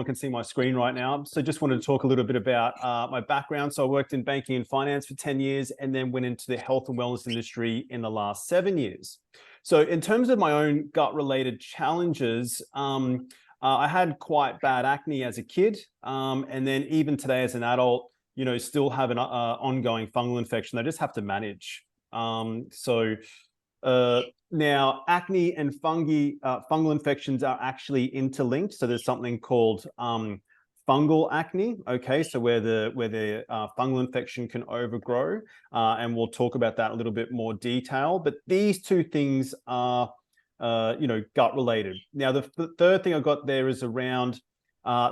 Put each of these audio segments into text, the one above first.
can see my screen right now. So just wanted to talk a little bit about my background. So I worked in banking and finance for 10 years and then went into the health and wellness industry in the last 7 years. So in terms of my own gut-related challenges, I had quite bad acne as a kid. And then even today as an adult, still have an ongoing fungal infection I just have to manage. Now, acne and fungal infections are actually interlinked. So there's something called fungal acne. Okay, so where the fungal infection can overgrow, and we'll talk about that in a little bit more detail. But these two things are, gut related. Now, the third thing I got there is around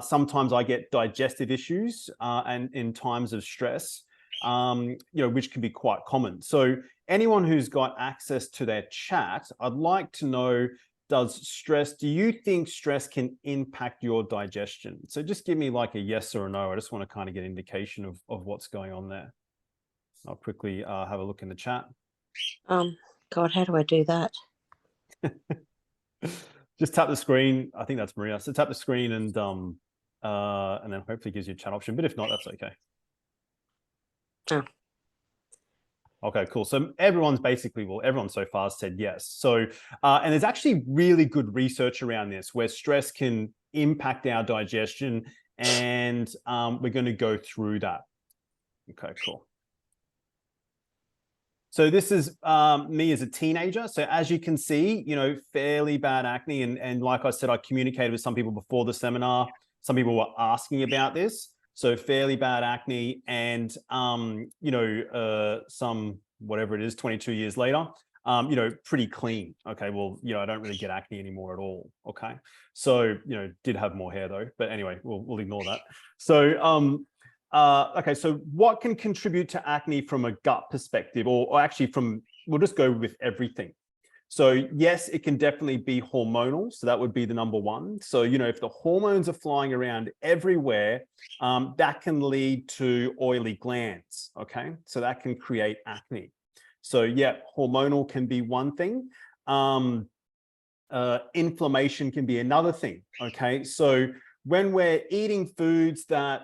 sometimes I get digestive issues and in times of stress. Which can be quite common. So anyone who's got access to their chat, I'd like to know, do you think stress can impact your digestion? So just give me like a yes or a no. I just want to kind of get an indication of what's going on there. I'll quickly have a look in the chat. God, how do I do that? Just tap the screen. I think that's Maria. So tap the screen and then hopefully gives you a chat option. But if not, that's okay. Oh. Okay, cool. So everyone so far said yes. So, and there's actually really good research around this where stress can impact our digestion, and we're going to go through that. Okay, cool. So this is me as a teenager. So as you can see, fairly bad acne. And like I said, I communicated with some people before the seminar. Some people were asking about this. So fairly bad acne and, some, whatever it is, 22 years later, pretty clean. Okay, well, I don't really get acne anymore at all. Okay, so, did have more hair though, but anyway, we'll ignore that. So, okay, so what can contribute to acne from a gut perspective, or actually we'll just go with everything. So yes, it can definitely be hormonal. So that would be the number one. So, if the hormones are flying around everywhere, that can lead to oily glands. Okay. So that can create acne. So yeah, hormonal can be one thing. Inflammation can be another thing. Okay. So when we're eating foods that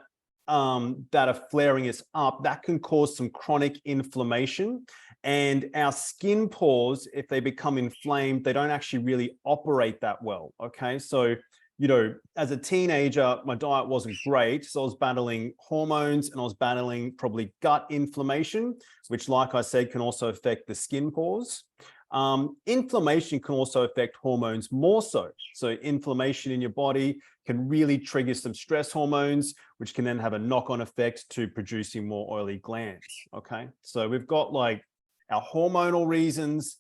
are flaring us up, that can cause some chronic inflammation. And our skin pores, if they become inflamed, they don't actually really operate that well. Okay, so as a teenager, my diet wasn't great, so I was battling hormones and I was battling probably gut inflammation, which, like I said, can also affect the skin pores. Inflammation can also affect hormones more so. So inflammation in your body can really trigger some stress hormones, which can then have a knock-on effect to producing more oily glands. Okay, so we've got like our hormonal reasons,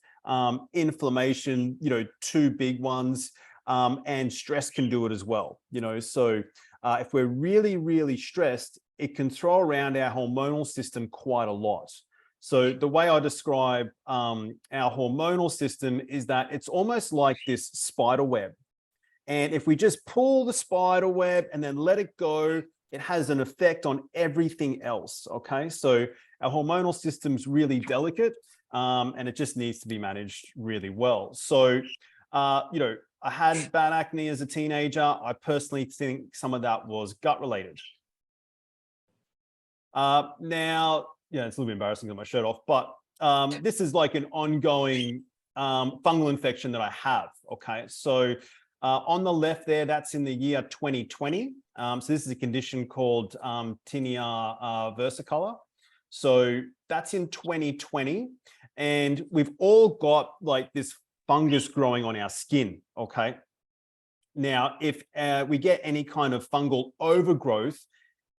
inflammation, two big ones, and stress can do it as well. So if we're really, really stressed, it can throw around our hormonal system quite a lot. So the way I describe our hormonal system is that it's almost like this spider web. And if we just pull the spider web and then let it go, it has an effect on everything else. Okay, so our hormonal system's really delicate, and it just needs to be managed really well. So, I had bad acne as a teenager. I personally think some of that was gut related. Now, yeah, it's a little bit embarrassing to get my shirt off, but this is like an ongoing fungal infection that I have. Okay, so on the left there, that's in the year 2020. So this is a condition called tinea versicolor. So that's in 2020. And we've all got like this fungus growing on our skin. Okay. Now, if we get any kind of fungal overgrowth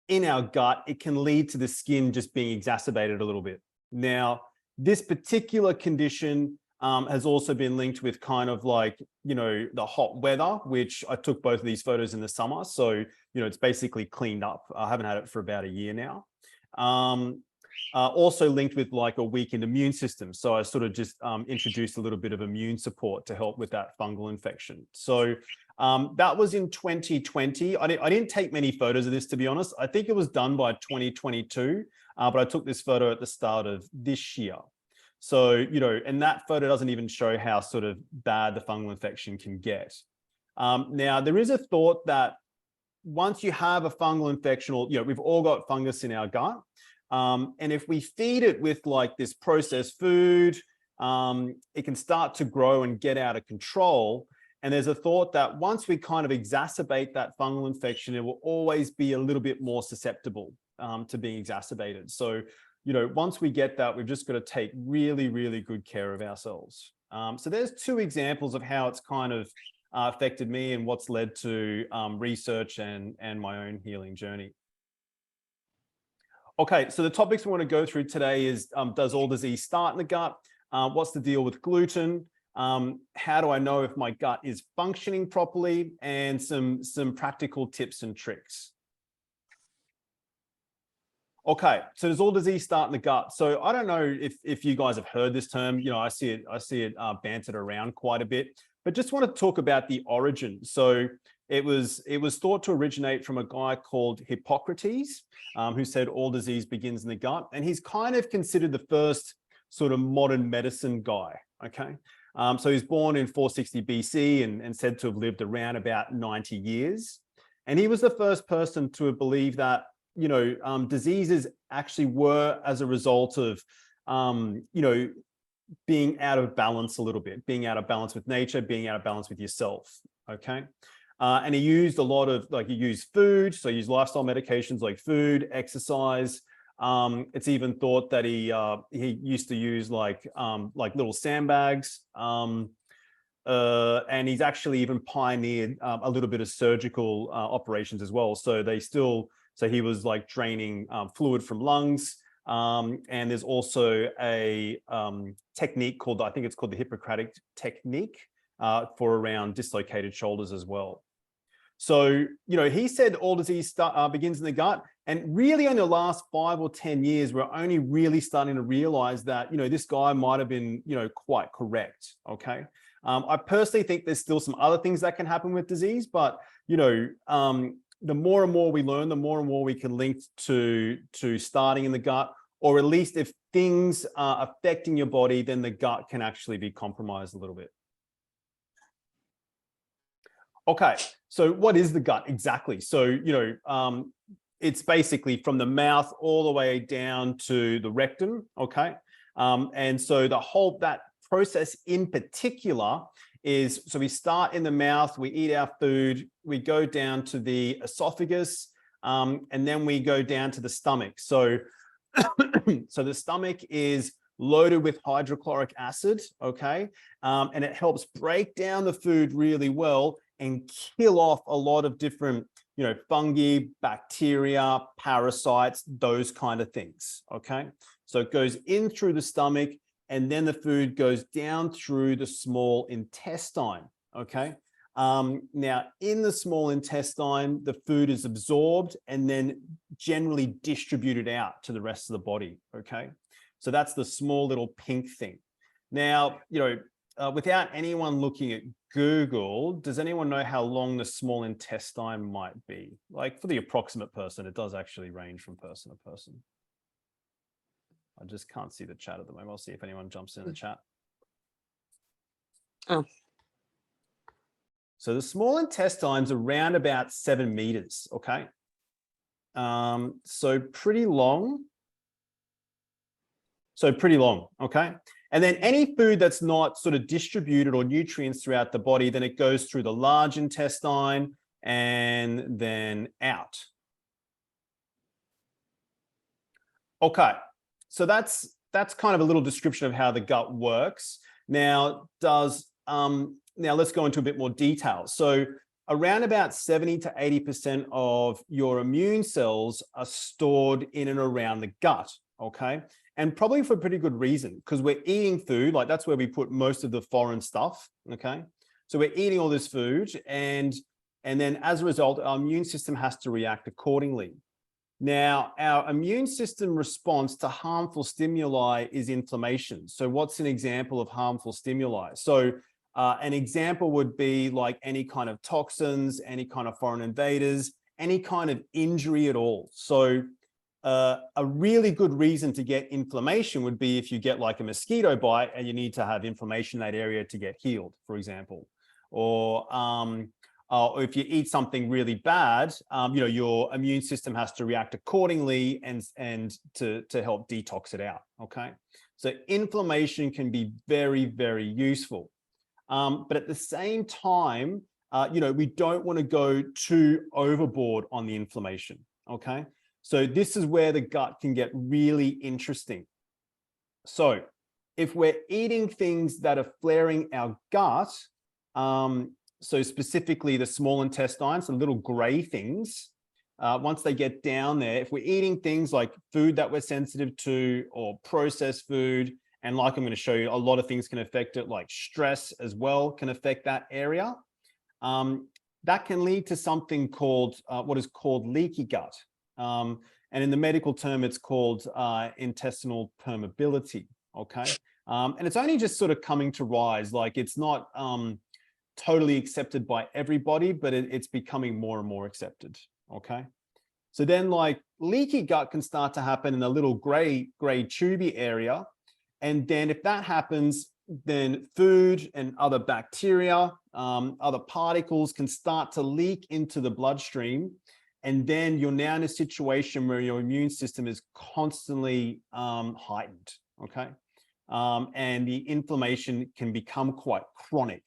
in our gut, it can lead to the skin just being exacerbated a little bit. Now, this particular condition has also been linked with kind of like, the hot weather, which I took both of these photos in the summer. So, it's basically cleaned up. I haven't had it for about a year now. Also linked with like a weakened immune system. So I sort of just introduced a little bit of immune support to help with that fungal infection. So that was in 2020. I didn't take many photos of this, to be honest. I think it was done by 2022, but I took this photo at the start of this year. So, and that photo doesn't even show how sort of bad the fungal infection can get. Now, there is a thought that once you have a fungal infection, or, we've all got fungus in our gut. And if we feed it with like this processed food, it can start to grow and get out of control. And there's a thought that once we kind of exacerbate that fungal infection, it will always be a little bit more susceptible to being exacerbated. So, once we get that, we've just got to take really, really good care of ourselves. So there's two examples of how it's kind of affected me and what's led to research and my own healing journey. Okay, so the topics we want to go through today is, does all disease start in the gut? What's the deal with gluten? How do I know if my gut is functioning properly? And some practical tips and tricks. Okay, so does all disease start in the gut? So I don't know if you guys have heard this term. I see it bantered around quite a bit, but just want to talk about the origin. So it was thought to originate from a guy called Hippocrates, who said all disease begins in the gut, and he's kind of considered the first sort of modern medicine guy. Okay, so he's born in 460 BC and said to have lived around about 90 years, and he was the first person to believe that diseases actually were as a result of being out of balance a little bit, being out of balance with nature, being out of balance with yourself. Okay. And he used a lot of, he used food. So he used lifestyle medications like food, exercise. It's even thought that he used to use like little sandbags. And he's actually even pioneered a little bit of surgical operations as well. So he was like draining fluid from lungs. And there's also a technique called, I think it's called the Hippocratic technique for around dislocated shoulders as well. So, he said all disease begins in the gut. And really in the last 5 or 10 years, we're only really starting to realize that, this guy might have been, quite correct. Okay. I personally think there's still some other things that can happen with disease, but, the more and more we learn, the more and more we can link to starting in the gut, or at least if things are affecting your body, then the gut can actually be compromised a little bit. Okay, so what is the gut exactly? So, it's basically from the mouth all the way down to the rectum, okay? And so that process in particular is, so we start in the mouth, we eat our food, we go down to the esophagus, and then we go down to the stomach. So, so the stomach is loaded with hydrochloric acid, okay? And it helps break down the food really well and kill off a lot of different, fungi, bacteria, parasites, those kind of things, okay? So it goes in through the stomach, and then the food goes down through the small intestine, okay? Now, in the small intestine, the food is absorbed and then generally distributed out to the rest of the body, okay? So that's the small little pink thing. Now, without anyone looking at Google, does anyone know how long the small intestine might be? Like for the approximate person, it does actually range from person to person. I just can't see the chat at the moment. I'll see if anyone jumps in the chat. Oh. So the small intestine's around about 7 meters, okay? So pretty long. Okay? And then any food that's not sort of distributed or nutrients throughout the body, then it goes through the large intestine and then out. Okay. So that's kind of a little description of how the gut works. Now, now let's go into a bit more detail. So around about 70 to 80% of your immune cells are stored in and around the gut, okay? And probably for a pretty good reason, because we're eating food, like that's where we put most of the foreign stuff, okay? So we're eating all this food, and then as a result, our immune system has to react accordingly. Now, our immune system response to harmful stimuli is inflammation. So what's an example of harmful stimuli? So an example would be like any kind of toxins, any kind of foreign invaders, any kind of injury at all. So a really good reason to get inflammation would be if you get like a mosquito bite and you need to have inflammation in that area to get healed, for example. Or or if you eat something really bad, your immune system has to react accordingly and to help detox it out. Okay, so inflammation can be very, very useful, but at the same time, we don't want to go too overboard on the inflammation. Okay, so this is where the gut can get really interesting. So if we're eating things that are flaring our gut, so specifically the small intestine, so little gray things, once they get down there, if we're eating things like food that we're sensitive to or processed food, and like I'm going to show you, a lot of things can affect it, like stress as well can affect that area. That can lead to something called what is called leaky gut. And in the medical term, it's called intestinal permeability. Okay. And it's only just sort of coming to rise. Like it's not totally accepted by everybody, but it's becoming more and more accepted. Okay. So then like leaky gut can start to happen in a little gray tubey area. And then if that happens, then food and other bacteria, other particles can start to leak into the bloodstream. And then you're now in a situation where your immune system is constantly heightened, okay? And the inflammation can become quite chronic.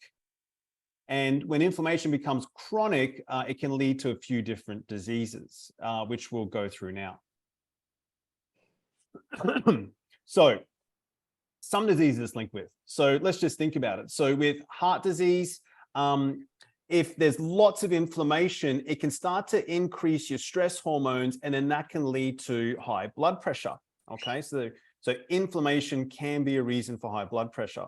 And when inflammation becomes chronic, it can lead to a few different diseases, which we'll go through now. So some diseases linked with. So let's just think about it. So with heart disease, if there's lots of inflammation, it can start to increase your stress hormones, and then that can lead to high blood pressure. Okay, so inflammation can be a reason for high blood pressure.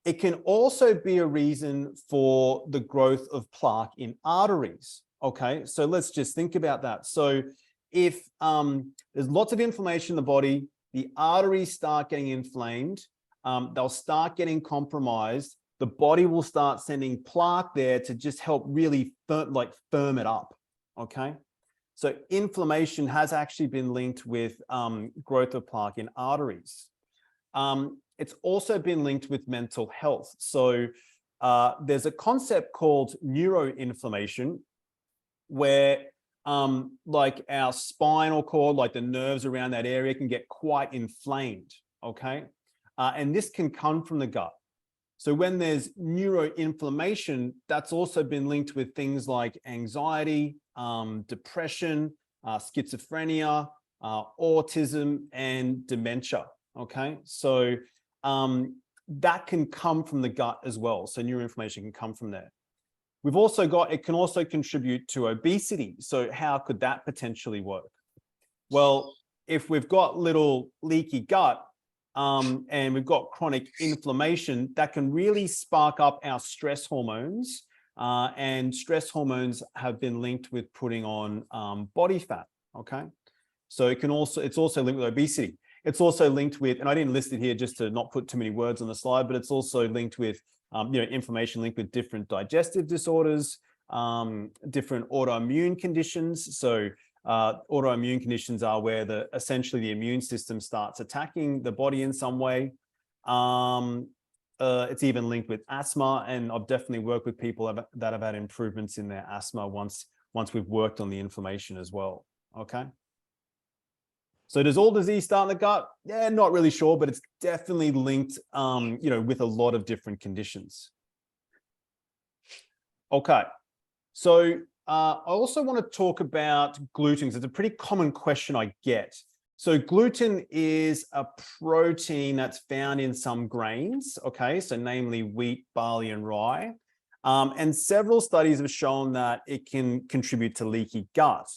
It can also be a reason for the growth of plaque in arteries. Okay, so let's just think about that. So if there's lots of inflammation in the body, the arteries start getting inflamed, they'll start getting compromised. The body will start sending plaque there to just help really firm it up, okay? So inflammation has actually been linked with growth of plaque in arteries. It's also been linked with mental health. So there's a concept called neuroinflammation where like our spinal cord, like the nerves around that area can get quite inflamed, okay? And this can come from the gut. So when there's neuroinflammation, that's also been linked with things like anxiety, depression, schizophrenia, autism, and dementia, okay? So that can come from the gut as well. So neuroinflammation can come from there. We've also got, it can also contribute to obesity. So how could that potentially work? Well, if we've got little leaky gut and we've got chronic inflammation, that can really spark up our stress hormones. And stress hormones have been linked with putting on body fat, okay? So it can also, it's also linked with obesity. It's also linked with, and I didn't list it here just to not put too many words on the slide, but it's also linked with inflammation linked with different digestive disorders, different autoimmune conditions. So autoimmune conditions are where essentially the immune system starts attacking the body in some way. It's even linked with asthma, and I've definitely worked with people that have had improvements in their asthma once we've worked on the inflammation as well. Okay. So does all disease start in the gut? Yeah, not really sure, but it's definitely linked, with a lot of different conditions. Okay, so I also want to talk about gluten, because it's a pretty common question I get. So gluten is a protein that's found in some grains, okay, so namely wheat, barley, and rye. And several studies have shown that it can contribute to leaky gut.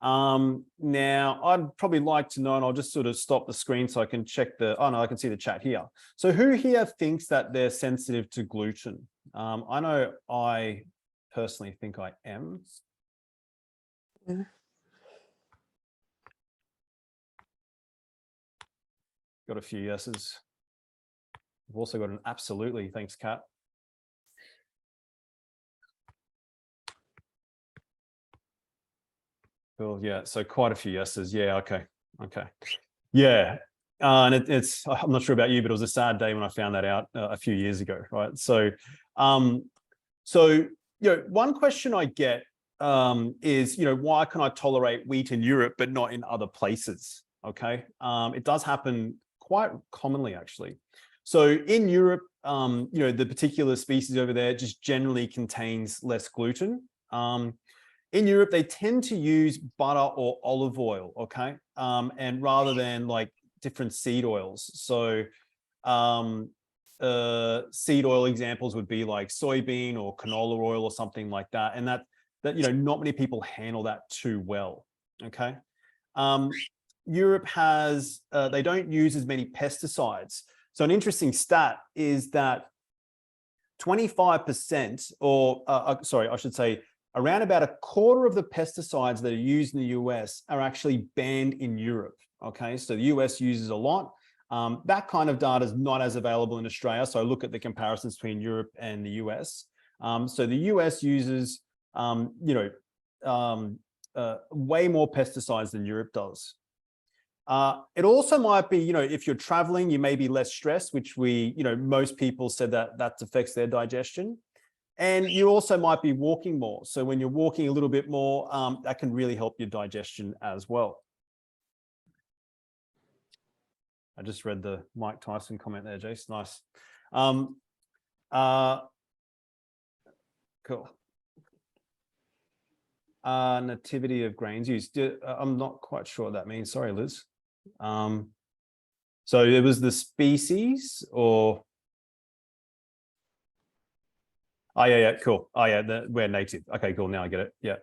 Now, I'd probably like to know, and I'll just sort of stop the screen so I can check I can see the chat here. So who here thinks that they're sensitive to gluten? I know I personally think I am. Yeah. Got a few yeses. I've also got an absolutely. Thanks, Kat. Cool. Yeah. So quite a few yeses. Yeah. Okay. Okay. Yeah. And it's, I'm not sure about you, but it was a sad day when I found that out a few years ago. Right. So, one question I get is, why can I tolerate wheat in Europe, but not in other places? Okay. It does happen quite commonly, actually. So in Europe, the particular species over there just generally contains less gluten. In Europe, they tend to use butter or olive oil, okay? And rather than like different seed oils. So seed oil examples would be like soybean or canola oil or something like that. And that not many people handle that too well, okay? Europe has, they don't use as many pesticides. So an interesting stat is that 25%, or sorry, I should say around about a quarter of the pesticides that are used in the US are actually banned in Europe. Okay, so the US uses a lot. That kind of data is not as available in Australia. So I look at the comparisons between Europe and the US. So the US uses, way more pesticides than Europe does. It also might be, if you're traveling, you may be less stressed, which most people said that affects their digestion. And you also might be walking more. So when you're walking a little bit more, that can really help your digestion as well. I just read the Mike Tyson comment there, Jace. Nice. Cool. Nativity of grains used. I'm not quite sure what that means. Sorry, Liz. So it was the species, or oh yeah, cool. Oh yeah, we're native. Okay, cool. Now I get it. Yeah.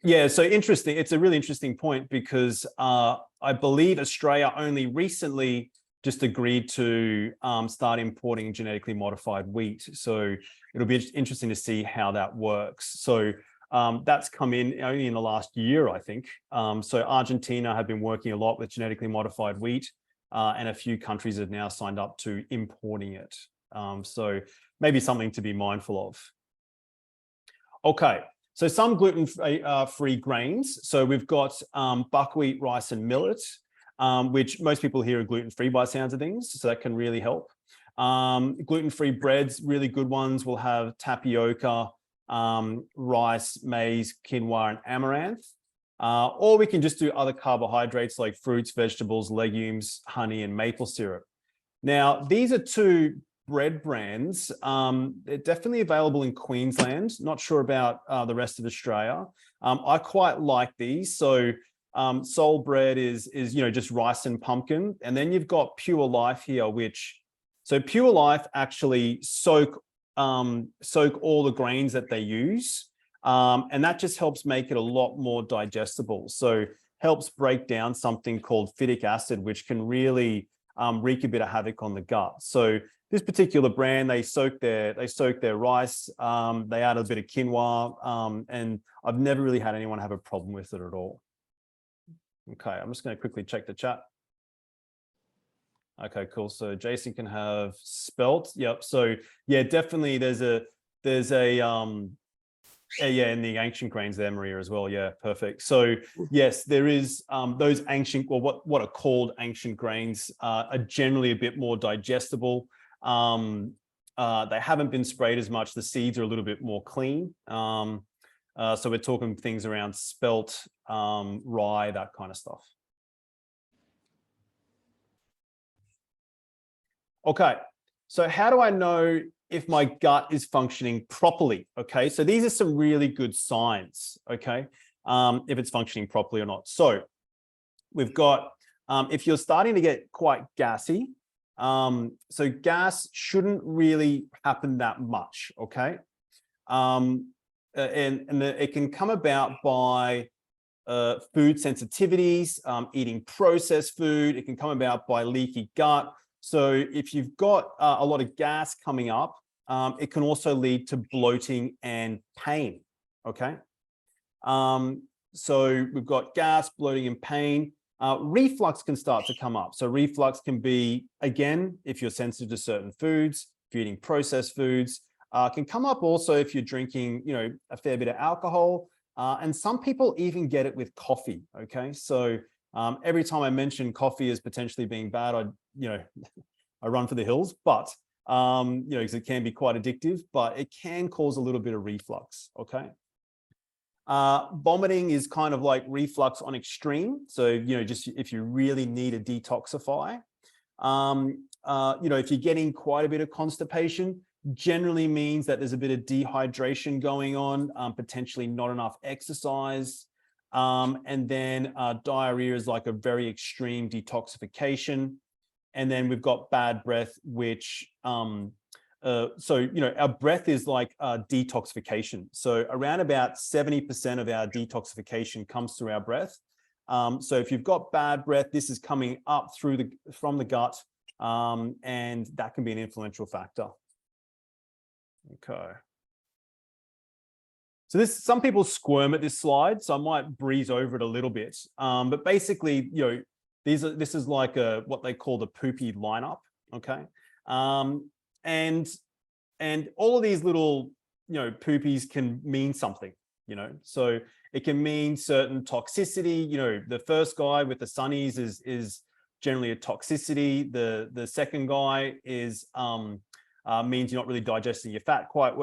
Yeah, so interesting. It's a really interesting point because I believe Australia only recently just agreed to start importing genetically modified wheat. So it'll be interesting to see how that works. So that's come in only in the last year, I think. So Argentina have been working a lot with genetically modified wheat, and a few countries have now signed up to importing it. So maybe something to be mindful of. Okay, so some gluten-free grains. So we've got buckwheat, rice, and millet, which most people here are gluten-free by the sounds of things. So that can really help. Gluten-free breads, really good ones, will have tapioca, rice, maize, quinoa, and amaranth. Or we can just do other carbohydrates like fruits, vegetables, legumes, honey, and maple syrup. Now, these are two bread brands. They're definitely available in Queensland. Not sure about the rest of Australia. I quite like these. So Soul Bread is just rice and pumpkin. And then you've got Pure Life here, so Pure Life actually soak all the grains that they use. And that just helps make it a lot more digestible. So helps break down something called phytic acid, which can really wreak a bit of havoc on the gut. So this particular brand, they soak their rice, they add a bit of quinoa, and I've never really had anyone have a problem with it at all. Okay, I'm just going to quickly check the chat. Okay, cool. So Jason can have spelt. Yep. So yeah, definitely there's a yeah, in the ancient grains there, Maria, as well. Yeah, perfect. So yes, there is those ancient, or what are called ancient grains, are generally a bit more digestible. They haven't been sprayed as much. The seeds are a little bit more clean. So we're talking things around spelt, rye, that kind of stuff. Okay, so how do I know if my gut is functioning properly? Okay, so these are some really good signs, okay, if it's functioning properly or not. So we've got, if you're starting to get quite gassy, so gas shouldn't really happen that much, okay? And it can come about by food sensitivities, eating processed food. It can come about by leaky gut. So if you've got a lot of gas coming up, it can also lead to bloating and pain, okay? So we've got gas, bloating, and pain. Reflux can start to come up. So reflux can be, again, if you're sensitive to certain foods, if you're eating processed foods, can come up also if you're drinking, a fair bit of alcohol. And some people even get it with coffee, okay? So every time I mention coffee as potentially being bad, I run for the hills. But because it can be quite addictive, but it can cause a little bit of reflux, okay? Vomiting is kind of like reflux on extreme. So, just if you really need a detoxify. If you're getting quite a bit of constipation, generally means that there's a bit of dehydration going on, potentially not enough exercise. And then diarrhea is like a very extreme detoxification. And then we've got bad breath, which, our breath is like detoxification. So around about 70% of our detoxification comes through our breath. So if you've got bad breath, this is coming up from the gut, and that can be an influential factor. Okay. So some people squirm at this slide, so I might breeze over it a little bit. But basically, this is like what they call the poopy lineup. Okay. And all of these little, poopies can mean something, so it can mean certain toxicity. The first guy with the sunnies is generally a toxicity. The second guy is means you're not really digesting your fat quite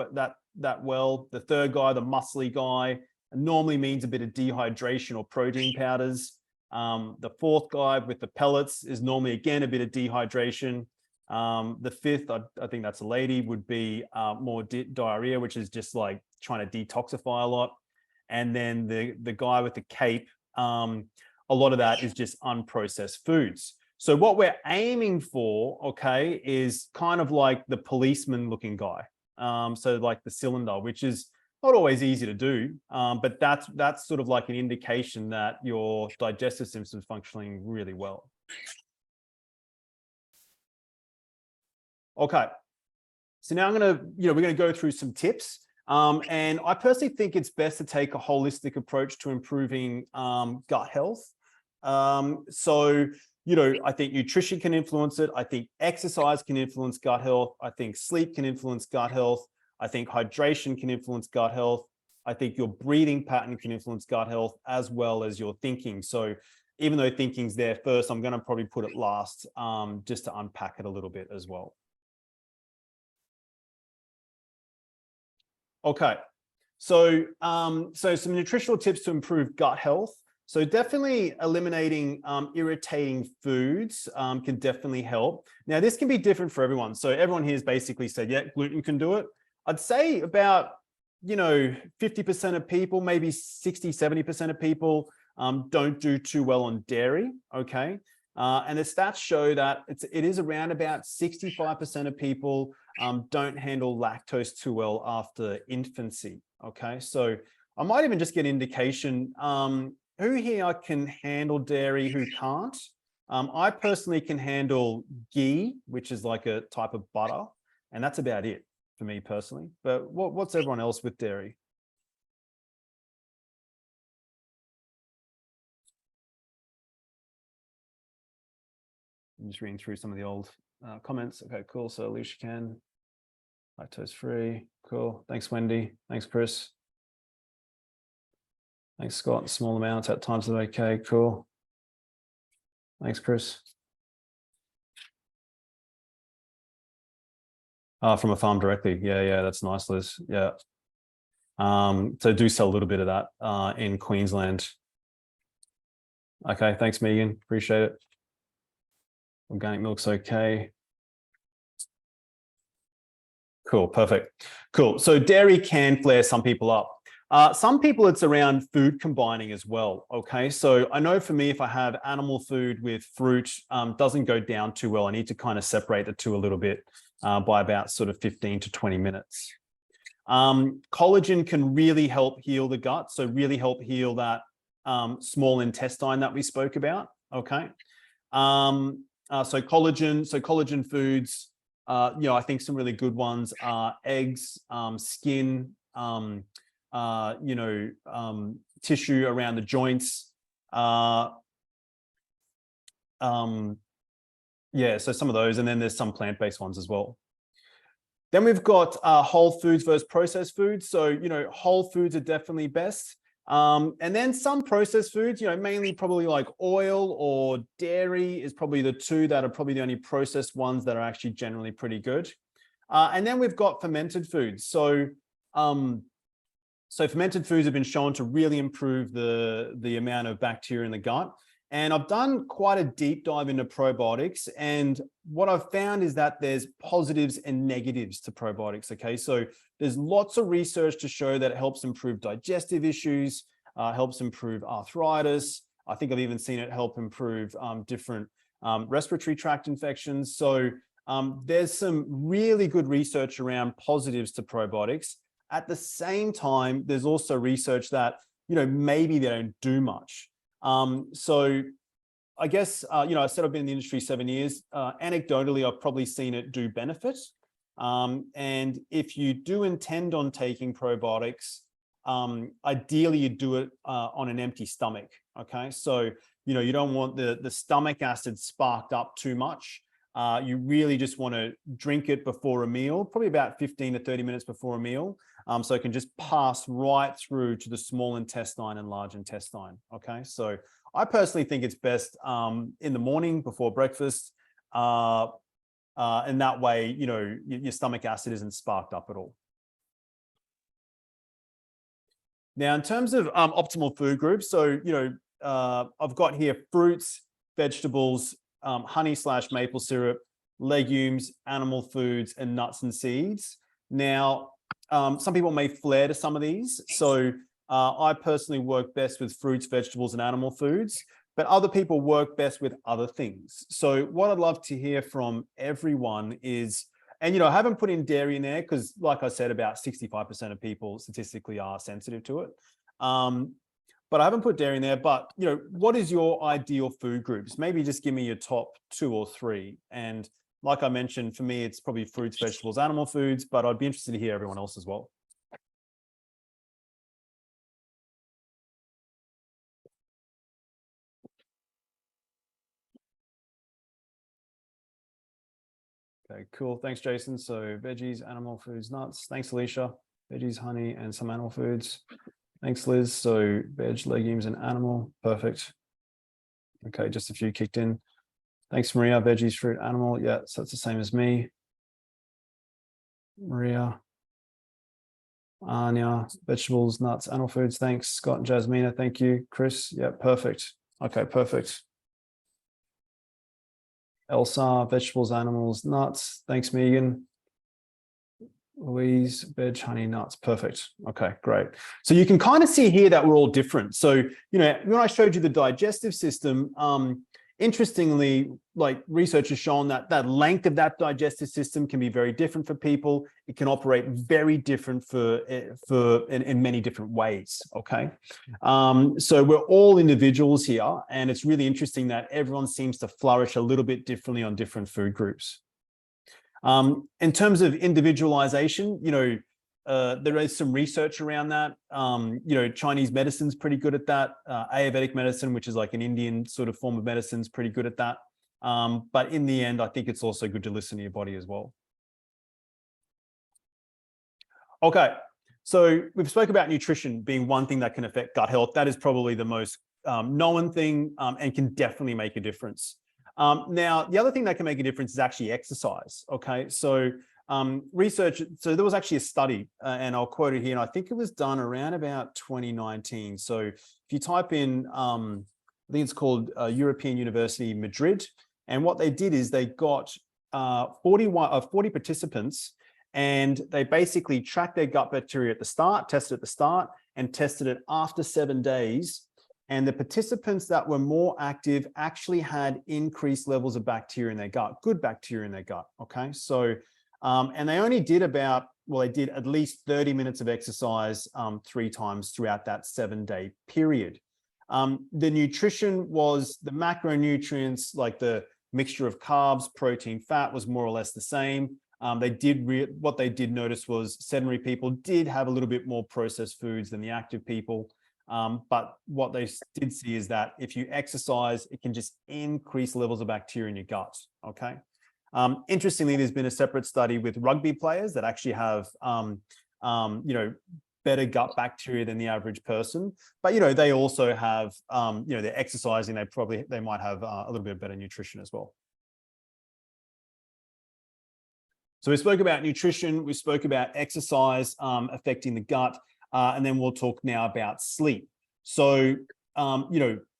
that well. The third guy, the muscly guy, normally means a bit of dehydration or protein powders. The fourth guy with the pellets is normally, again, a bit of dehydration. The fifth, I think that's a lady, would be more diarrhea, which is just like trying to detoxify a lot. And then the guy with the cape, a lot of that is just unprocessed foods. So what we're aiming for, okay, is kind of like the policeman looking guy. So like the cylinder, which is not always easy to do, but that's sort of like an indication that your digestive system is functioning really well. Okay, so now we're going to go through some tips. And I personally think it's best to take a holistic approach to improving gut health. I think nutrition can influence it. I think exercise can influence gut health. I think sleep can influence gut health. I think hydration can influence gut health. I think your breathing pattern can influence gut health, as well as your thinking. So even though thinking's there first, I'm going to probably put it last, just to unpack it a little bit as well. Okay, so some nutritional tips to improve gut health. So definitely eliminating irritating foods can definitely help. Now, this can be different for everyone. So everyone here has basically said, yeah, gluten can do it. I'd say about, 50% of people, maybe 60, 70% of people don't do too well on dairy, okay? And the stats show that it is around about 65% of people don't handle lactose too well after infancy, okay? So I might even just get indication, who here can handle dairy, who can't? I personally can handle ghee, which is like a type of butter, and that's about it for me personally. But what's everyone else with dairy? I'm just reading through some of the old comments. Okay, cool. So Alicia can, lactose free. Cool. Thanks, Wendy. Thanks, Chris. Thanks, Scott. Small amounts at times are okay. Cool. Thanks, Chris. From a farm directly. Yeah, that's nice, Liz. Yeah. So do sell a little bit of that in Queensland. Okay, thanks, Megan. Appreciate it. Organic milk's okay. Cool, perfect. Cool. So dairy can flare some people up. Some people, it's around food combining as well. Okay, so I know for me, if I have animal food with fruit, doesn't go down too well. I need to kind of separate the two a little bit by about sort of 15 to 20 minutes. Collagen can really help heal the gut. So really help heal that small intestine that we spoke about. Okay. So collagen foods, I think some really good ones are eggs, skin, tissue around the joints. So some of those, and then there's some plant-based ones as well. Then we've got whole foods versus processed foods. So, whole foods are definitely best. And then some processed foods, mainly probably like oil or dairy is probably the two that are probably the only processed ones that are actually generally pretty good. And then we've got fermented foods. So fermented foods have been shown to really improve the amount of bacteria in the gut. And I've done quite a deep dive into probiotics. And what I've found is that there's positives and negatives to probiotics. Okay, so there's lots of research to show that it helps improve digestive issues, helps improve arthritis. I think I've even seen it help improve different respiratory tract infections. So there's some really good research around positives to probiotics. At the same time, there's also research that, maybe they don't do much. So I guess, I said I've been in the industry 7 years. Anecdotally, I've probably seen it do benefit. And if you do intend on taking probiotics, ideally you do it on an empty stomach. Okay, so you don't want the stomach acid sparked up too much. You really just want to drink it before a meal, probably about 15 to 30 minutes before a meal. So it can just pass right through to the small intestine and large intestine. Okay, so I personally think it's best in the morning before breakfast. And that way, your stomach acid isn't sparked up at all. Now, in terms of optimal food groups, so, I've got here fruits, vegetables, honey/maple syrup, legumes, animal foods, and nuts and seeds. Now, some people may flare to some of these. So I personally work best with fruits, vegetables, and animal foods, but other people work best with other things. So what I'd love to hear from everyone is, and I haven't put in dairy in there because, like I said, about 65% of people statistically are sensitive to it. But I haven't put dairy in there, but what is your ideal food groups? Maybe just give me your top 2 or 3. And like I mentioned, for me, it's probably fruits, vegetables, animal foods, but I'd be interested to hear everyone else as well. Okay, cool. Thanks, Jason. So veggies, animal foods, nuts. Thanks, Alicia. Veggies, honey, and some animal foods. Thanks, Liz. So veg, legumes, and animal. Perfect. Okay, just a few kicked in. Thanks, Maria. Veggies, fruit, animal. Yeah, so it's the same as me. Maria. Anya, vegetables, nuts, animal foods. Thanks, Scott and Jasmina. Thank you, Chris. Yeah, perfect. Okay, perfect. Elsa, vegetables, animals, nuts. Thanks, Megan. Louise, veg, honey, nuts. Perfect. Okay, great. So you can kind of see here that we're all different. So, when I showed you the digestive system, interestingly, like research has shown that length of that digestive system can be very different for people. It can operate very different in many different ways. Okay, so we're all individuals here, and it's really interesting that everyone seems to flourish a little bit differently on different food groups. In terms of individualization, there is some research around that. Chinese medicine's pretty good at that. Ayurvedic medicine, which is like an Indian sort of form of medicine, is pretty good at that. But in the end, I think it's also good to listen to your body as well. Okay, so we've spoken about nutrition being one thing that can affect gut health. That is probably the most known thing and can definitely make a difference. Now, the other thing that can make a difference is actually exercise. Okay, so research, so there was actually a study, and I'll quote it here, and I think it was done around about 2019. So if you type in, I think it's called European University Madrid, and what they did is they got 40 participants, and they basically tracked their gut bacteria at the start, tested at the start, and tested it after 7 days. And the participants that were more active actually had increased levels of bacteria in their gut, good bacteria in their gut. Okay, so and they only did they did at least 30 minutes of exercise 3 times throughout that 7-day period. The nutrition was the macronutrients, like the mixture of carbs, protein, fat, was more or less the same. What they did notice was sedentary people did have a little bit more processed foods than the active people. But what they did see is that if you exercise, it can just increase levels of bacteria in your gut. Okay. Interestingly, there's been a separate study with rugby players that actually have, better gut bacteria than the average person. But they also have, they're exercising. They might have a little bit better nutrition as well. So we spoke about nutrition, we spoke about exercise affecting the gut, and then we'll talk now about sleep. So,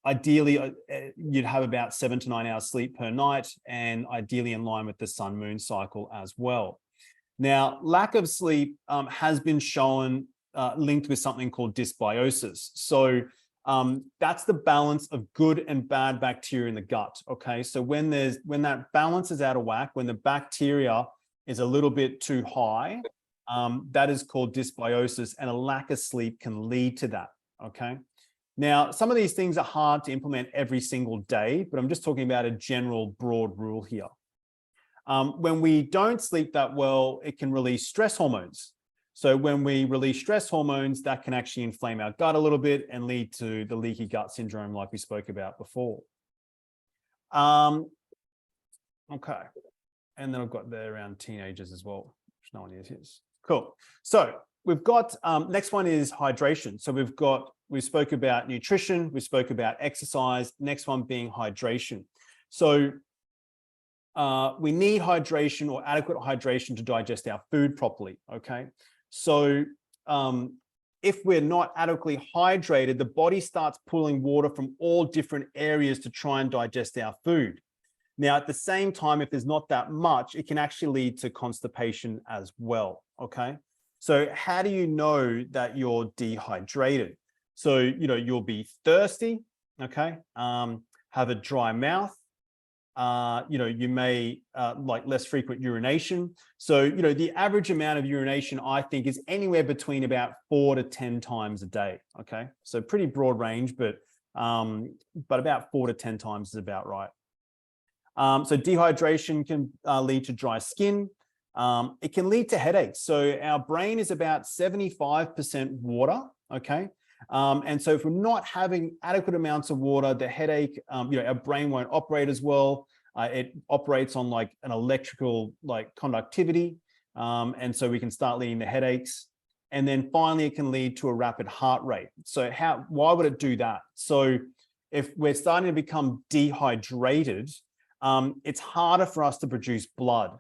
ideally, you'd have about 7 to 9 hours sleep per night, and ideally in line with the sun-moon cycle as well. Now, lack of sleep has been shown linked with something called dysbiosis. So that's the balance of good and bad bacteria in the gut. Okay, so when that balance is out of whack, when the bacteria is a little bit too high, that is called dysbiosis, and a lack of sleep can lead to that. Okay. Now, some of these things are hard to implement every single day, but I'm just talking about a general broad rule here. When we don't sleep that well, it can release stress hormones. So when we release stress hormones, that can actually inflame our gut a little bit and lead to the leaky gut syndrome like we spoke about before. Okay. And then I've got there around teenagers as well, which no one is. Cool. So we've got, next one is hydration. So we spoke about nutrition, we spoke about exercise, next one being hydration. So we need hydration or adequate hydration to digest our food properly, okay? So if we're not adequately hydrated, the body starts pulling water from all different areas to try and digest our food. Now, at the same time, if there's not that much, it can actually lead to constipation as well, okay? So how do you know that you're dehydrated? So, you'll be thirsty, okay? Have a dry mouth. You may like less frequent urination. So, the average amount of urination, I think, is anywhere between about 4 to 10 times a day, okay? So pretty broad range, but about 4 to 10 times is about right. So dehydration can lead to dry skin. It can lead to headaches. So our brain is about 75% water, okay? And so if we're not having adequate amounts of water, the headache, our brain won't operate as well. It operates on like an electrical conductivity. And so we can start leading to headaches. And then finally, it can lead to a rapid heart rate. So why would it do that? So if we're starting to become dehydrated, it's harder for us to produce blood.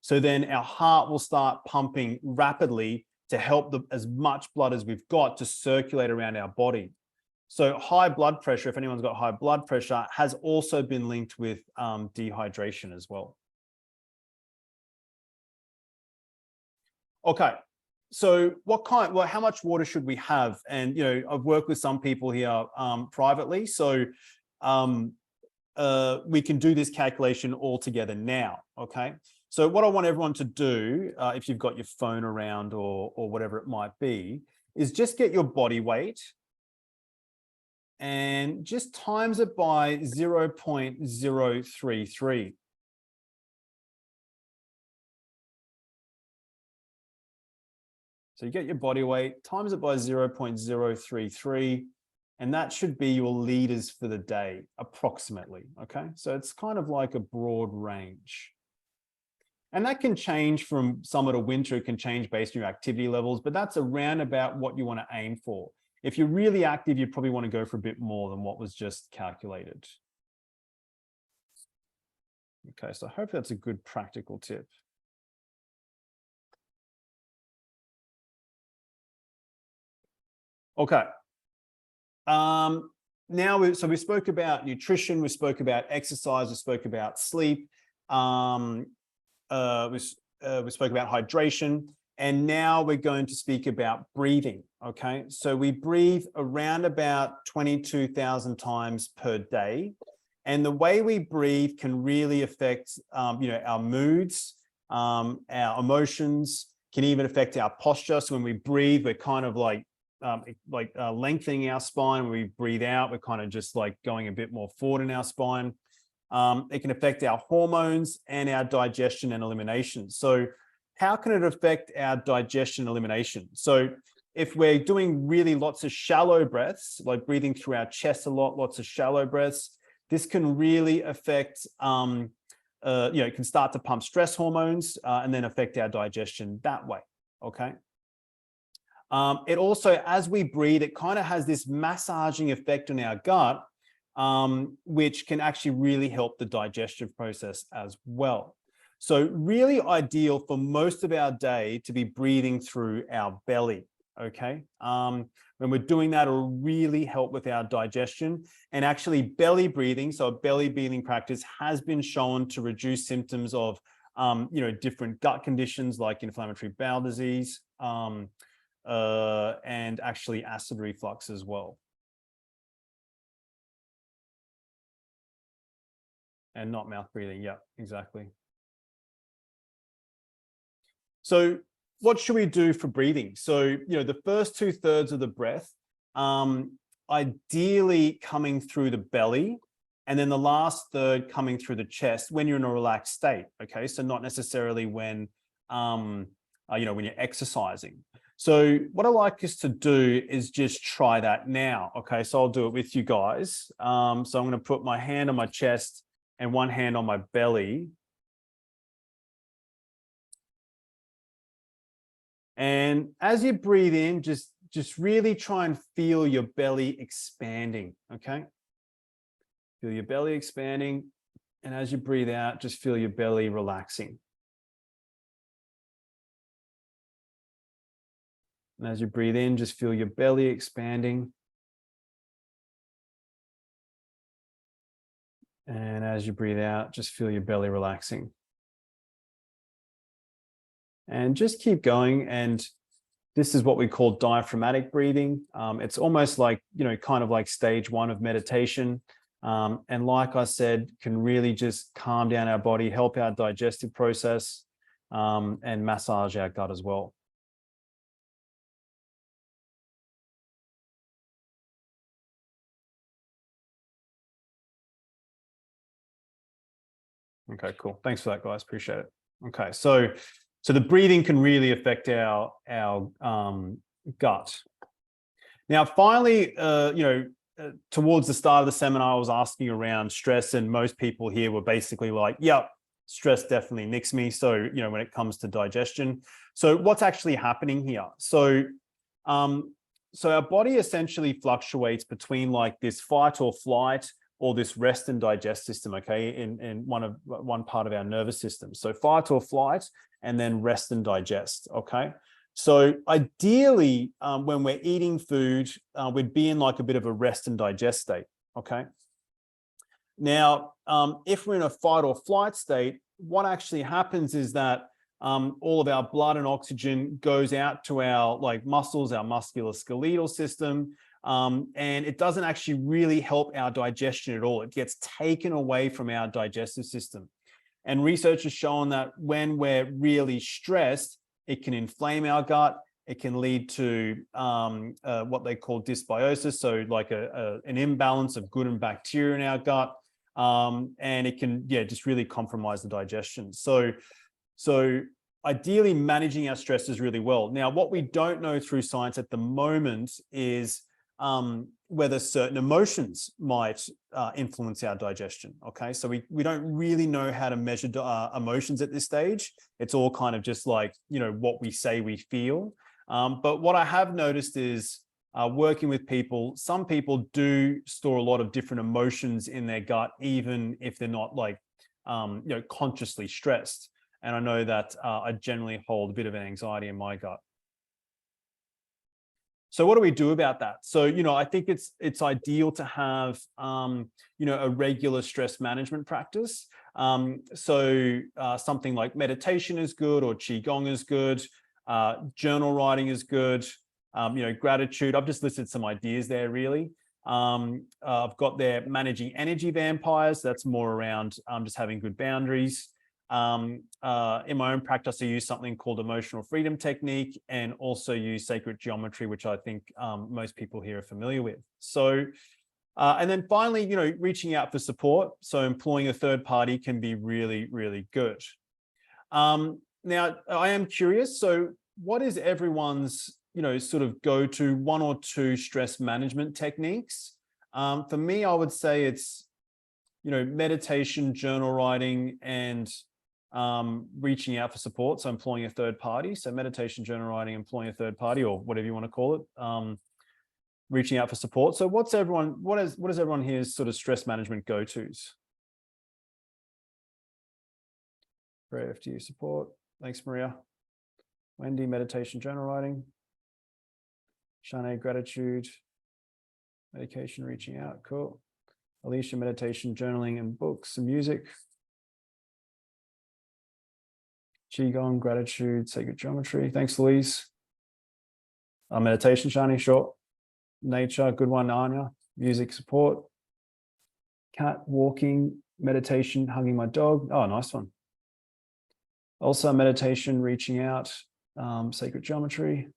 So then our heart will start pumping rapidly to help as much blood as we've got to circulate around our body. So high blood pressure, if anyone's got high blood pressure, has also been linked with dehydration as well. Okay, so how much water should we have? And, I've worked with some people here privately, so we can do this calculation all together now, okay? So what I want everyone to do, if you've got your phone around or whatever it might be, is just get your body weight and just times it by 0.033. So you get your body weight, times it by 0.033, and that should be your liters for the day, approximately, okay? So it's kind of like a broad range. And that can change from summer to winter. It can change based on your activity levels, but that's around about what you want to aim for. If you're really active, you probably want to go for a bit more than what was just calculated. Okay, so I hope that's a good practical tip. Okay. So we spoke about nutrition, we spoke about exercise, we spoke about sleep. We spoke about hydration, and now we're going to speak about breathing, okay? So we breathe around about 22,000 times per day, and the way we breathe can really affect, our moods, our emotions, can even affect our posture. So when we breathe, we're kind of lengthening our spine. When we breathe out, we're kind of just like going a bit more forward in our spine. It can affect our hormones and our digestion and elimination. So how can it affect our digestion and elimination? So if we're doing really lots of shallow breaths, like breathing through our chest a lot, lots of shallow breaths, this can really affect, it can start to pump stress hormones and then affect our digestion that way, okay? It also, as we breathe, it kind of has this massaging effect on our gut, which can actually really help the digestive process as well. So really ideal for most of our day to be breathing through our belly, okay? When we're doing that, it'll really help with our digestion. And actually belly breathing, so a belly breathing practice has been shown to reduce symptoms of different gut conditions like inflammatory bowel disease and actually acid reflux as well. And not mouth breathing. Yeah, exactly. So what should we do for breathing? So, the first 2/3 of the breath, ideally coming through the belly, and then the last third coming through the chest when you're in a relaxed state. Okay. So not necessarily when, when you're exercising. So what I like us to do is just try that now. Okay. So I'll do it with you guys. So I'm going to put my hand on my chest and one hand on my belly. And as you breathe in, just really try and feel your belly expanding, okay? Feel your belly expanding. And as you breathe out, just feel your belly relaxing. And as you breathe in, just feel your belly expanding. And as you breathe out, just feel your belly relaxing. And just keep going. And this is what we call diaphragmatic breathing. It's almost like, kind of like stage 1 of meditation. And like I said, can really just calm down our body, help our digestive process, and massage our gut as well. Okay, cool. Thanks for that, guys. Appreciate it. Okay, so the breathing can really affect our gut. Now, finally, towards the start of the seminar, I was asking around stress, and most people here were basically like, "Yep, stress definitely nicks me." So, when it comes to digestion, so what's actually happening here? So, our body essentially fluctuates between like this fight or flight, or this rest and digest system, okay, in one part of our nervous system. So fight or flight, and then rest and digest, okay? So ideally, when we're eating food, we'd be in like a bit of a rest and digest state, okay? Now, if we're in a fight or flight state, what actually happens is that all of our blood and oxygen goes out to our muscles, our musculoskeletal system, and it doesn't actually really help our digestion at all. It gets taken away from our digestive system. And research has shown that when we're really stressed, it can inflame our gut. It can lead to what they call dysbiosis, so like an imbalance of good and bacteria in our gut, and it can just really compromise the digestion. So ideally, managing our stresses really well. Now, what we don't know through science at the moment is whether certain emotions might influence our digestion. Okay, so we don't really know how to measure emotions at this stage. It's all kind of just like, what we say we feel. But what I have noticed is working with people, some people do store a lot of different emotions in their gut, even if they're not consciously stressed. And I know that I generally hold a bit of anxiety in my gut. So what do we do about that? So, I think it's ideal to have, a regular stress management practice. Something like meditation is good, or Qigong is good. Journal writing is good. Gratitude. I've just listed some ideas there, really. I've got there managing energy vampires. That's more around just having good boundaries. In my own practice, I use something called emotional freedom technique, and also use sacred geometry, which I think most people here are familiar with. So, and then finally, reaching out for support. So employing a third party can be really, really good. Now, I am curious. So what is everyone's, sort of go-to 1 or 2 stress management techniques? For me, I would say it's, meditation, journal writing, and reaching out for support. So employing a third party. So meditation, journal writing, employing a third party, or whatever you want to call it. Reaching out for support. So what is everyone here's sort of stress management go-tos? Creative to you support. Thanks, Maria. Wendy, meditation, journal writing. Shanae, gratitude. Medication, reaching out. Cool. Alicia, meditation, journaling, and books and music. Qigong, gratitude, sacred geometry. Thanks, Louise. Meditation, Shani, short. Nature, good one, Anya. Music, support. Cat, walking, meditation, hugging my dog. Oh, nice one. Also, meditation, reaching out, sacred geometry.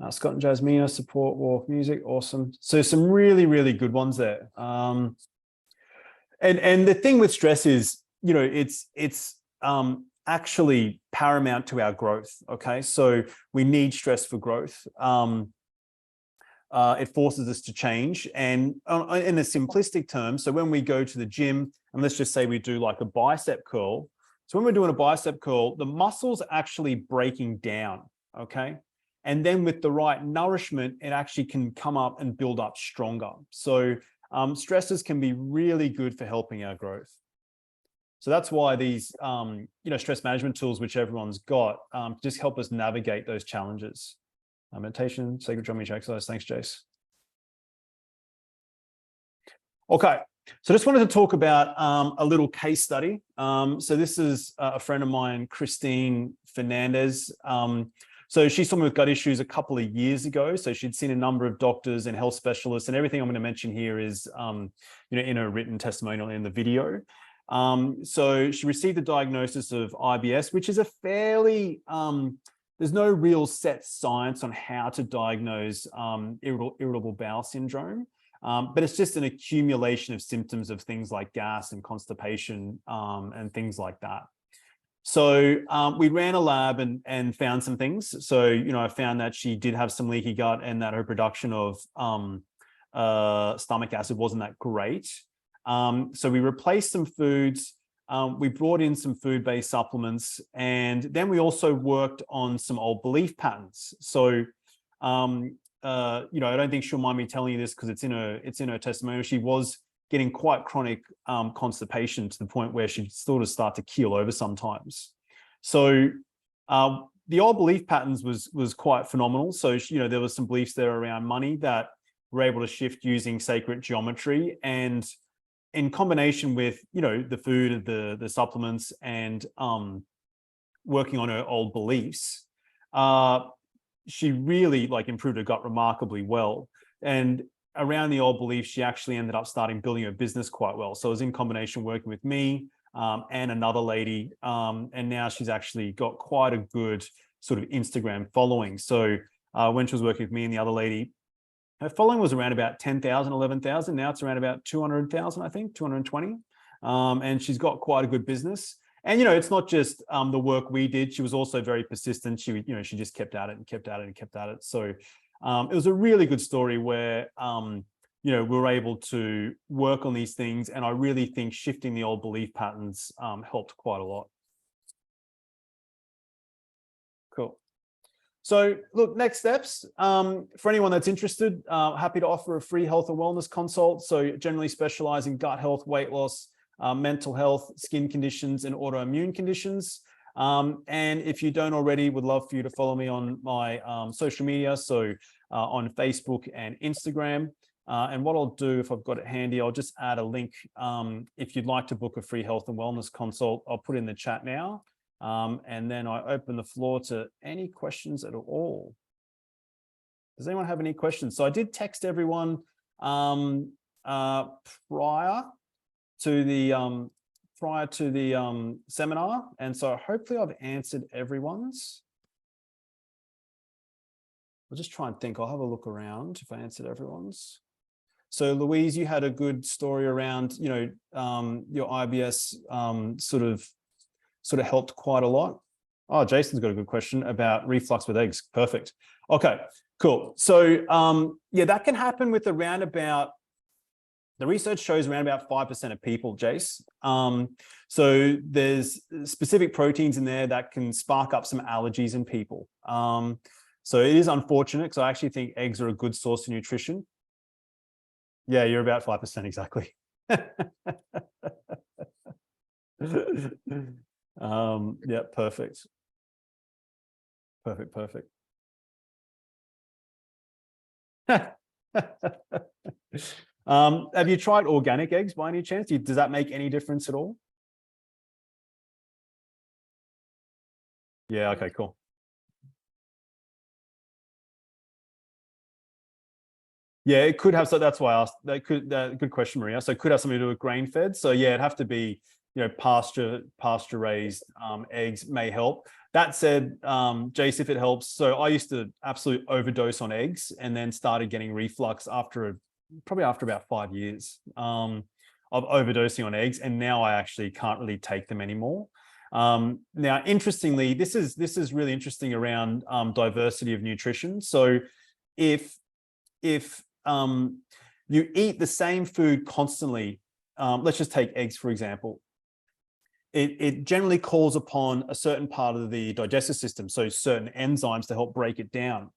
Scott and Jasmina, support, walk, music. Awesome. So some really, really good ones there. And the thing with stress is, you know, it's actually paramount to our growth. Okay, so we need stress for growth. It forces us to change, and in a simplistic term, so when we go to the gym, and let's just say we do like a bicep curl. So when we're doing a bicep curl, the muscle's actually breaking down. Okay, and then with the right nourishment, it actually can come up and build up stronger. So stressors can be really good for helping our growth. So that's why these, stress management tools, which everyone's got, just help us navigate those challenges. Meditation, sacred geometry exercise. Thanks, Jace. Okay, so just wanted to talk about a little case study. So this is a friend of mine, Christine Fernandez. So she's someone with gut issues a couple of years ago. So she'd seen a number of doctors and health specialists, and everything I'm going to mention here is, in a written testimonial in the video. So she received the diagnosis of IBS, which is a fairly, there's no real set science on how to diagnose irritable bowel syndrome, but it's just an accumulation of symptoms of things like gas and constipation and things like that. So we ran a lab and found some things. So, I found that she did have some leaky gut and that her production of stomach acid wasn't that great. So we replaced some foods, we brought in some food-based supplements, and then we also worked on some old belief patterns. So, I don't think she'll mind me telling you this because it's in her testimonial. She was getting quite chronic constipation to the point where she'd sort of start to keel over sometimes. So the old belief patterns was quite phenomenal. So, there was some beliefs there around money that were able to shift using sacred geometry, and in combination with, the food, the supplements, and working on her old beliefs, she really improved her gut remarkably well. And around the old beliefs, she actually ended up building her business quite well. So it was in combination working with me and another lady. And now she's actually got quite a good sort of Instagram following. So when she was working with me and the other lady, her following was around about 10,000, 11,000. Now it's around about 200,000, I think, 220. And she's got quite a good business. And, it's not just the work we did. She was also very persistent. She just kept at it and kept at it and kept at it. So it was a really good story where, we were able to work on these things. And I really think shifting the old belief patterns helped quite a lot. Cool. So look, next steps, for anyone that's interested, happy to offer a free health and wellness consult. So generally specialize in gut health, weight loss, mental health, skin conditions, and autoimmune conditions. And if you don't already, would love for you to follow me on my social media. So on Facebook and Instagram. And what I'll do, if I've got it handy, I'll just add a link. If you'd like to book a free health and wellness consult, I'll put in the chat now. And then I open the floor to any questions at all. Does anyone have any questions? So I did text everyone prior to the seminar, and so hopefully I've answered everyone's. I'll just try and think. I'll have a look around if I answered everyone's. So Louise, you had a good story around, your IBS sort of helped quite a lot. Oh, Jason's got a good question about reflux with eggs. Perfect. Okay, cool. So that can happen with around about, the research shows around about 5% of people, Jace. So there's specific proteins in there that can spark up some allergies in people. So it is unfortunate because I actually think eggs are a good source of nutrition. Yeah, you're about 5% exactly. Yeah, perfect. Perfect. Have you tried organic eggs by any chance? Does that make any difference at all? Yeah, okay, cool. Yeah, it could have. So that's why I asked. Good question, Maria. So it could have something to do with grain fed. So yeah, it'd have to be, pasture raised eggs may help. That said, Jace, if it helps. So I used to absolutely overdose on eggs and then started getting reflux probably after about 5 years of overdosing on eggs, and now I actually can't really take them anymore. Now, interestingly, this is really interesting around diversity of nutrition. So if you eat the same food constantly, let's just take eggs, for example, it generally calls upon a certain part of the digestive system, so certain enzymes to help break it down.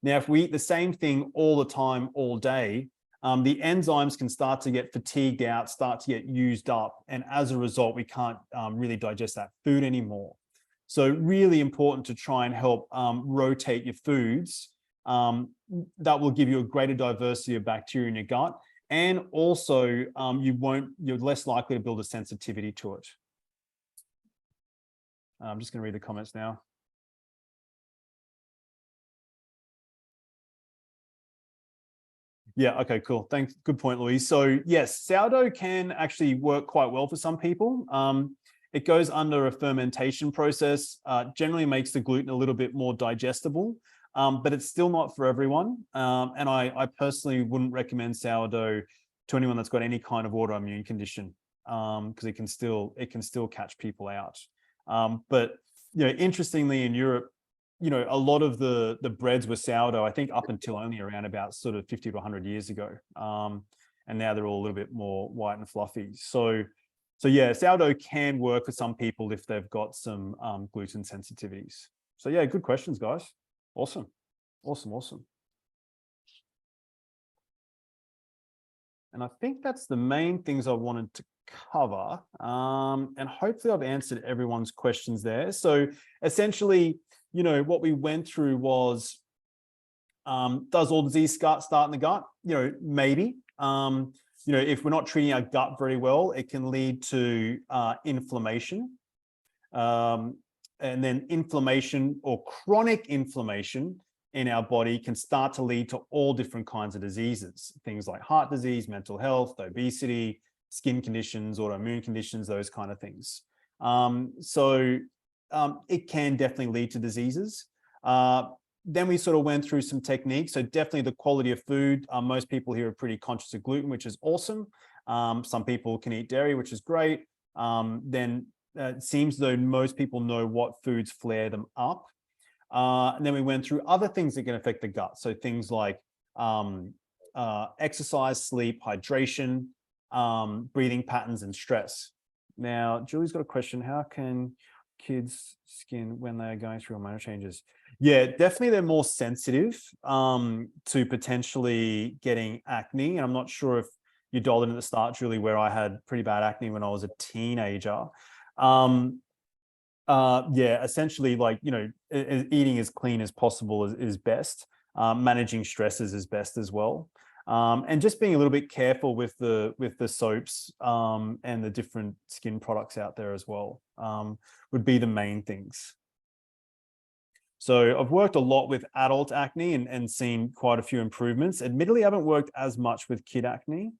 Now, if we eat the same thing all the time, all day, the enzymes can start to get fatigued out, start to get used up. And as a result, we can't really digest that food anymore. So really important to try and help rotate your foods. That will give you a greater diversity of bacteria in your gut. And also you're less likely to build a sensitivity to it. I'm just going to read the comments now. Yeah, okay, cool. Thanks. Good point, Louise. So yes, sourdough can actually work quite well for some people. It goes under a fermentation process, generally makes the gluten a little bit more digestible, but it's still not for everyone. And I personally wouldn't recommend sourdough to anyone that's got any kind of autoimmune condition, because it can still catch people out. But interestingly, in Europe, a lot of the breads were sourdough, I think up until only around about sort of 50 to 100 years ago. And now they're all a little bit more white and fluffy. So yeah, sourdough can work for some people if they've got some gluten sensitivities. So yeah, good questions, guys. Awesome. And I think that's the main things I wanted to cover. And hopefully I've answered everyone's questions there. So essentially, what we went through was, does all disease start in the gut? Maybe. If we're not treating our gut very well, it can lead to inflammation. And then inflammation or chronic inflammation in our body can start to lead to all different kinds of diseases, things like heart disease, mental health, obesity, skin conditions, autoimmune conditions, those kind of things. It can definitely lead to diseases. Then we sort of went through some techniques. So definitely the quality of food. Most people here are pretty conscious of gluten, which is awesome. Some people can eat dairy, which is great. Then it seems though most people know what foods flare them up. And then we went through other things that can affect the gut. So things like exercise, sleep, hydration, breathing patterns, and stress. Now, Julie's got a question. How can kids' skin when they are going through hormonal changes? Yeah, definitely they're more sensitive to potentially getting acne. And I'm not sure if you dialed in at the start, Julie, where I had pretty bad acne when I was a teenager. Yeah, essentially eating as clean as possible is best. Managing stresses is best as well. And just being a little bit careful with the soaps and the different skin products out there as well would be the main things. So I've worked a lot with adult acne and seen quite a few improvements. Admittedly, I haven't worked as much with kid acne.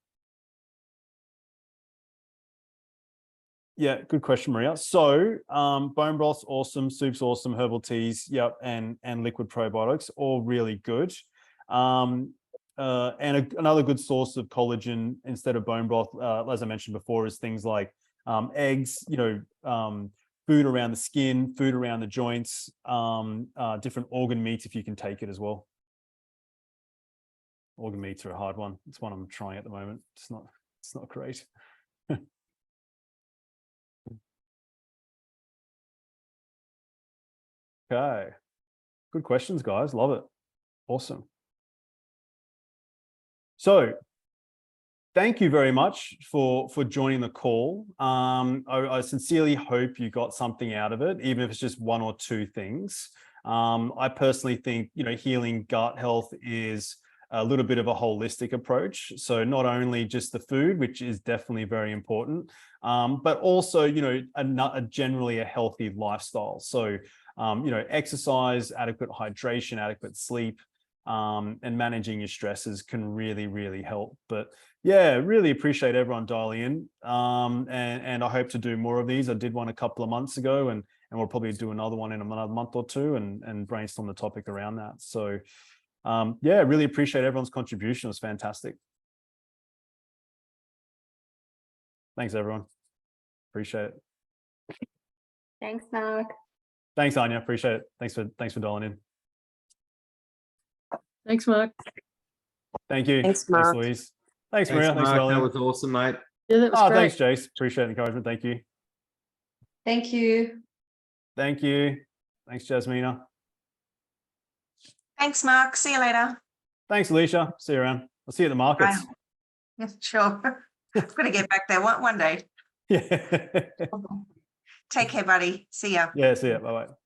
Yeah, good question, Maria. So bone broth's awesome, soup's awesome, herbal teas, yep, and liquid probiotics, all really good. Another good source of collagen instead of bone broth, as I mentioned before, is things like eggs, food around the skin, food around the joints, different organ meats if you can take it as well. Organ meats are a hard one. It's one I'm trying at the moment. It's not great. Okay. Good questions, guys. Love it. Awesome. So thank you very much for joining the call. I sincerely hope you got something out of it, even if it's just one or two things. I personally think, healing gut health is a little bit of a holistic approach. So not only just the food, which is definitely very important, but also, generally a healthy lifestyle. So, exercise, adequate hydration, adequate sleep, and managing your stresses can really, really help. But yeah, really appreciate everyone dialing in. And I hope to do more of these. I did one a couple of months ago, and we'll probably do another one in another month or two and brainstorm the topic around that. So yeah, really appreciate everyone's contribution. It was fantastic. Thanks, everyone. Appreciate it. Thanks, Mark. Thanks, Anya. Appreciate it. Thanks for dialing in. Thanks, Mark. Thank you. Thanks, Mark. Thanks, Louise. Thanks, Thanks, Maria. Mark. Thanks, That Wellbeing. was awesome, mate. Yeah, that was Oh, great. thanks, Jace. Appreciate the encouragement. Thank you. Thank you. Thank you. Thanks, Jasmina. Thanks, Mark. See you later. Thanks, Alicia. See you around. I'll see you at the markets. Bye. Yeah, sure. I'm going to get back there one day. Yeah. Take care, buddy. See ya. Yeah, see ya. Bye-bye.